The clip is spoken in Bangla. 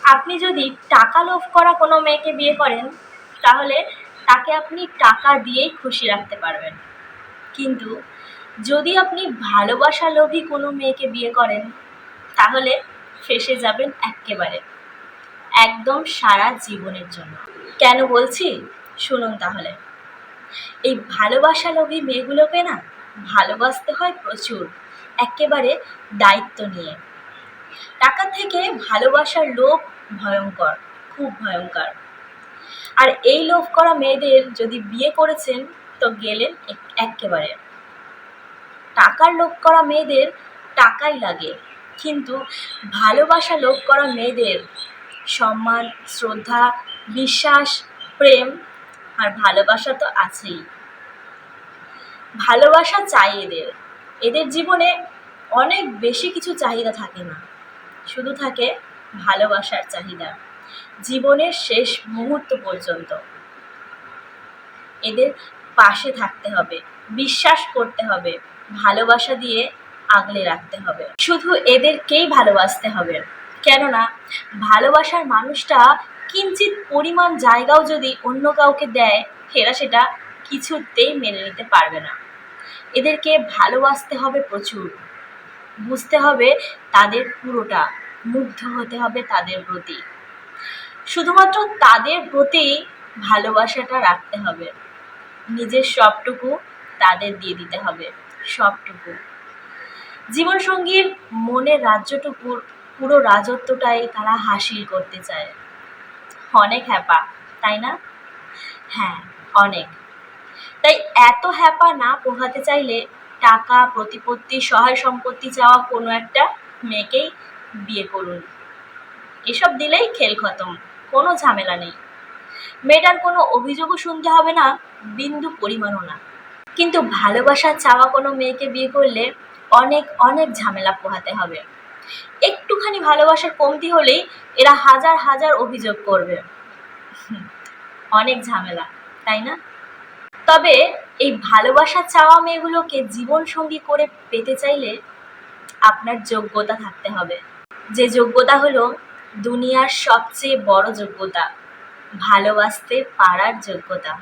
আপনি যদি টাকা লোভ করা কোনো মেয়েকে বিয়ে করেন, তাহলে তাকে আপনি টাকা দিয়েই খুশি রাখতে পারবেন। কিন্তু যদি আপনি ভালোবাসা লোভী কোনো মেয়েকে বিয়ে করেন, তাহলে ফেঁসে যাবেন এক্কেবারে, একদম সারা জীবনের জন্য। কেন বলছি শুনুন তাহলে। এই ভালোবাসা লোভী মেয়েগুলোকে না ভালোবাসতে হয় প্রচুর, একেবারে দায়িত্ব নিয়ে। টাকা থেকে ভালোবাসার লোভ ভয়ঙ্কর, খুব ভয়ঙ্কর। আর এই লোভ করা মেয়েদের যদি বিয়ে করেছেন, তো গেলেন এক্কেবারে। টাকার লোভ করা মেয়েদের টাকাই লাগে, কিন্তু ভালোবাসা লোভ করা মেয়েদের সম্মান, শ্রদ্ধা, বিশ্বাস, প্রেম আর ভালোবাসা তো আছেই। ভালোবাসা চাই এদের। এদের জীবনে অনেক বেশি কিছু চাহিদা থাকে না, শুধু থাকে ভালোবাসার চাহিদা, জীবনের শেষ মুহূর্ত পর্যন্ত। এদের পাশে থাকতে হবে, বিশ্বাস করতে হবে, ভালোবাসা দিয়ে আগলে রাখতে হবে। শুধু এদেরকেই ভালোবাসতে হবে, কেননা ভালোবাসার মানুষটা কিঞ্চিত পরিমাণ জায়গাও যদি অন্য কাউকে দেয়, এরা সেটা কিছুতেই মেনে নিতে পারবে না। এদেরকে ভালোবাসতে হবে প্রচুর, বুঝতে হবে তাদের পুরোটা, মুগ্ধ হতে হবে তাদের প্রতি, শুধুমাত্র তাদের প্রতি ভালোবাসাটা রাখতে হবে। নিজের সবটুকু তাদের দিয়ে দিতে হবে, সবটুকু। জীবনসঙ্গীর মনের রাজ্যটুকুর পুরো রাজত্বটাই তারা হাসিল করতে চায়। অনেক হ্যাপা, তাই না? হ্যাঁ, অনেক। তাই এত হ্যাপা না পোহাতে চাইলে টাকা, প্রতিপত্তি, সহায় সম্পত্তি চাওয়া কোনো একটা মেয়েকেই বিয়ে করুন। এসব দিলেই খেল খতম, কোনো ঝামেলা নেই। মেয়েটার কোনো অভিযোগও শুনতে হবে না, বিন্দু পরিমাণও না। কিন্তু ভালোবাসা চাওয়া কোনো মেয়েকে বিয়ে করলে অনেক অনেক ঝামেলা পোহাতে হবে। একটুখানি ভালোবাসার কমতি হলেই এরা হাজার হাজার অভিযোগ করবে। অনেক ঝামেলা, তাই না? তবে এই ভালোবাসা চাওয়া মেয়েগুলোকে জীবনসঙ্গী করে পেতে চাইলে আপনার যোগ্যতা থাকতে হবে, যে যোগ্যতা হলো দুনিয়ার সবচেয়ে বড় যোগ্যতা, ভালোবাসতে পারার যোগ্যতা।